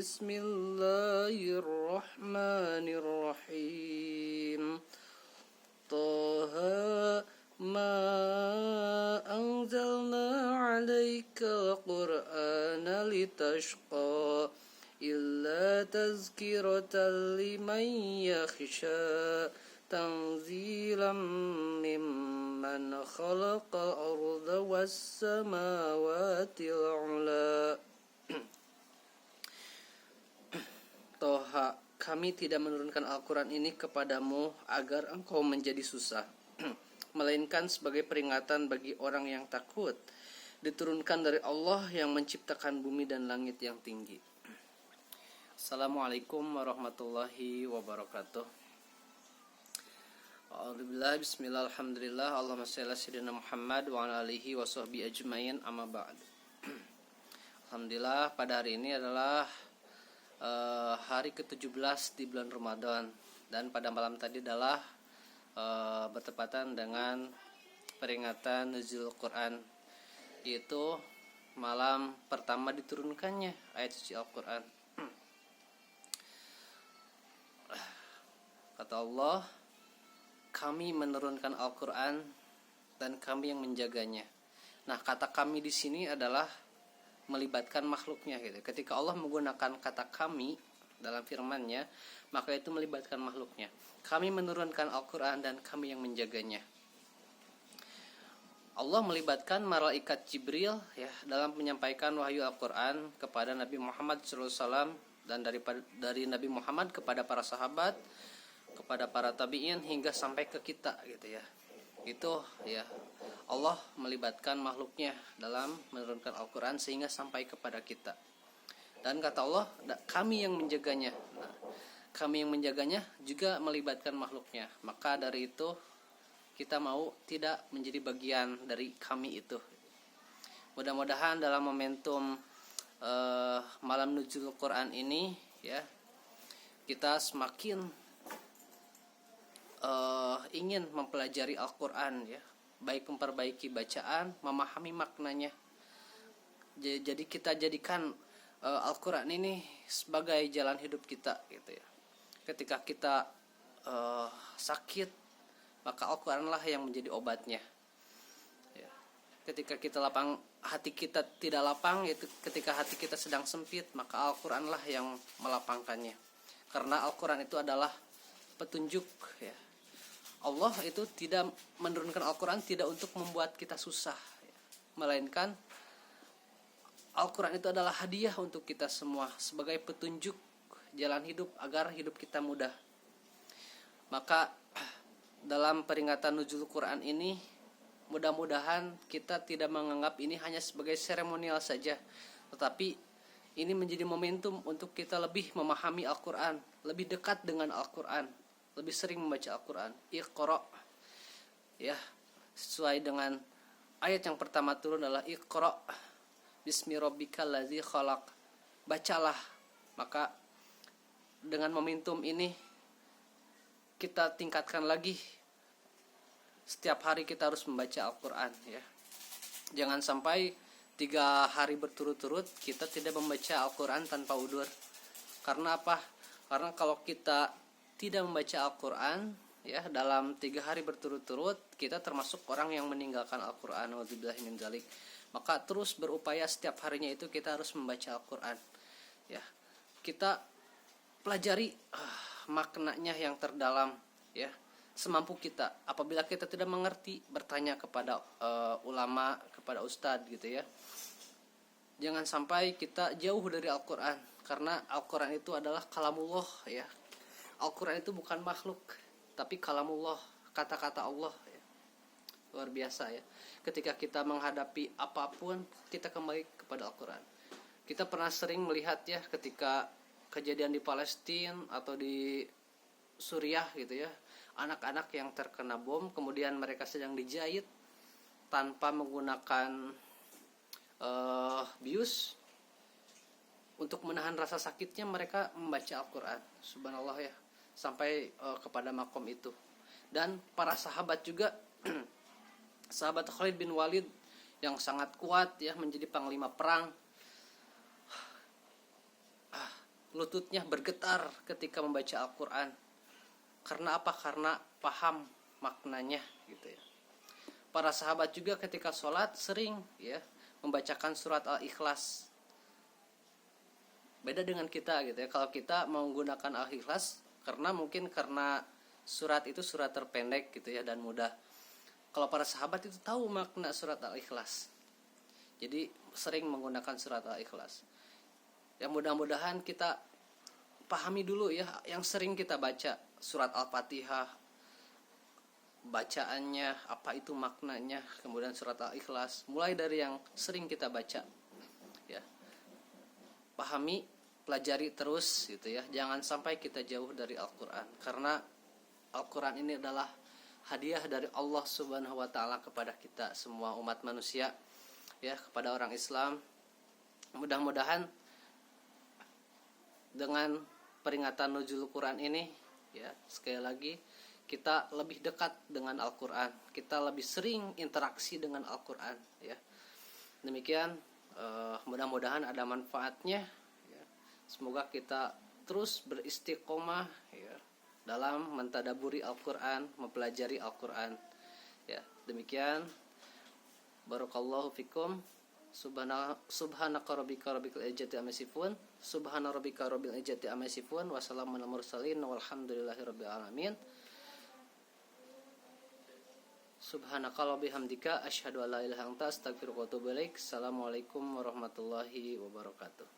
Bismillahirrahmanirrahim. Taha ma anzalna 'alaikal Qur'ana litashqa illa tazkiratan liman yakhsha tanzilam mimman khalaqa arda was samawati al-'ula. Toha, kami tidak menurunkan Al-Quran ini kepadamu agar engkau menjadi susah, melainkan sebagai peringatan bagi orang yang takut. Diturunkan dari Allah yang menciptakan bumi dan langit yang tinggi. Assalamualaikum warahmatullahi wabarakatuh. A'udzubillahi bismillah alhamdulillah Allahumma shalli ala sayyidina Muhammad wa ala alihi wa sahbihi ajmain amma ba'd. Alhamdulillah, pada hari ini adalah hari ke-17 di bulan Ramadan, dan pada malam tadi adalah bertepatan dengan peringatan nuzul Quran, yaitu malam pertama diturunkannya ayat suci Al-Quran. Kata Allah, kami menurunkan Al-Quran dan kami yang menjaganya. Nah, kata kami di sini adalah melibatkan makhluknya gitu. Ketika Allah menggunakan kata kami dalam firman-Nya, maka itu melibatkan makhluknya. Kami menurunkan Al-Quran dan kami yang menjaganya. Allah melibatkan malaikat Jibril ya dalam menyampaikan wahyu Al-Quran kepada Nabi Muhammad SAW, dan dari Nabi Muhammad kepada para sahabat, kepada para tabi'in hingga sampai ke kita gitu ya. Itu ya, Allah melibatkan makhluknya dalam menurunkan Al-Quran sehingga sampai kepada kita. Dan kata Allah, kami yang menjaganya. Nah, kami yang menjaganya juga melibatkan makhluknya. Maka dari itu kita mau tidak menjadi bagian dari kami itu. Mudah-mudahan dalam momentum malam nuzul Quran ini ya, kita semakin ingin mempelajari Al-Quran ya, baik memperbaiki bacaan, memahami maknanya. Jadi kita jadikan Al-Quran ini sebagai jalan hidup kita gitu ya. Ketika kita sakit, maka Al-Quran lah yang menjadi obatnya ya. Ketika kita hati kita tidak lapang, yaitu ketika hati kita sedang sempit, maka Al-Quran lah yang melapangkannya. Karena Al-Quran itu adalah petunjuk ya. Allah itu tidak menurunkan Al-Quran tidak untuk membuat kita susah ya, melainkan Al-Quran itu adalah hadiah untuk kita semua sebagai petunjuk jalan hidup agar hidup kita mudah. Maka dalam peringatan nuzul Quran ini, mudah-mudahan kita tidak menganggap ini hanya sebagai seremonial saja, tetapi ini menjadi momentum untuk kita lebih memahami Al-Quran, lebih dekat dengan Al-Quran, lebih sering membaca Al-Quran. Iqra ya, sesuai dengan ayat yang pertama turun adalah Iqra bismi rabbikal ladzi khalaq. Bacalah. Maka dengan momentum ini kita tingkatkan lagi, setiap hari kita harus membaca Al-Quran ya. Jangan sampai 3 hari berturut-turut kita tidak membaca Al-Quran tanpa udzur. Karena apa? Karena kalau kita tidak membaca Al-Quran ya dalam 3 hari berturut-turut, kita termasuk orang yang meninggalkan Al-Quran. Wa'udzubillahi min dzalik. Maka terus berupaya setiap harinya itu kita harus membaca Al-Quran ya. Kita pelajari maknanya yang terdalam ya, semampu kita. Apabila kita tidak mengerti, bertanya kepada ulama, kepada ustadz gitu ya. Jangan sampai kita jauh dari Al-Quran, karena Al-Quran itu adalah kalamullah ya. Al-Quran itu bukan makhluk, tapi kalamullah, kata-kata Allah ya. Luar biasa ya. Ketika kita menghadapi apapun, kita kembali kepada Al-Quran. Kita pernah sering melihat ya, ketika kejadian di Palestina atau di Suriah gitu ya, anak-anak yang terkena bom, kemudian mereka sedang dijahit tanpa menggunakan bius. Untuk menahan rasa sakitnya mereka membaca Al-Quran. Subhanallah ya, sampai kepada makom itu. Dan para sahabat juga sahabat Khalid bin Walid yang sangat kuat ya, menjadi panglima perang, lututnya bergetar ketika membaca Al-Quran. Karena apa? Karena paham maknanya gitu ya. Para sahabat juga ketika sholat sering ya membacakan surat Al-Ikhlas. Beda dengan kita gitu ya. Kalau kita menggunakan Al-Ikhlas karena surat itu surat terpendek gitu ya dan mudah. Kalau para sahabat itu tahu makna surat Al-Ikhlas. Jadi sering menggunakan surat Al-Ikhlas. Ya mudah-mudahan kita pahami dulu ya yang sering kita baca surat Al-Fatihah, bacaannya, apa itu maknanya, kemudian surat Al-Ikhlas, mulai dari yang sering kita baca ya. Pahami, pelajari terus gitu ya. Jangan sampai kita jauh dari Al-Qur'an, karena Al-Qur'an ini adalah hadiah dari Allah Subhanahu wa taala kepada kita semua umat manusia ya, kepada orang Islam. Mudah-mudahan dengan peringatan Nuzul Quran ini ya, sekali lagi kita lebih dekat dengan Al-Quran, kita lebih sering interaksi dengan Al-Quran ya. Demikian, mudah-mudahan ada manfaatnya ya. Semoga kita terus beristiqomah ya, dalam mentadaburi Al-Quran, mempelajari Al-Quran ya. Demikian, barakallahu fikum. Subhanaka rabbika rabbil izzati amma yasifun, subhana rabbika rabbil izzati amma yasifun, wa salamun alal mursalin walhamdulillahi rabbil alamin. Subhanaka wa bihamdika asyhadu an la ilaha illa anta astaghfiruka wa atubu ilaik. Assalamualaikum warahmatullahi wabarakatuh.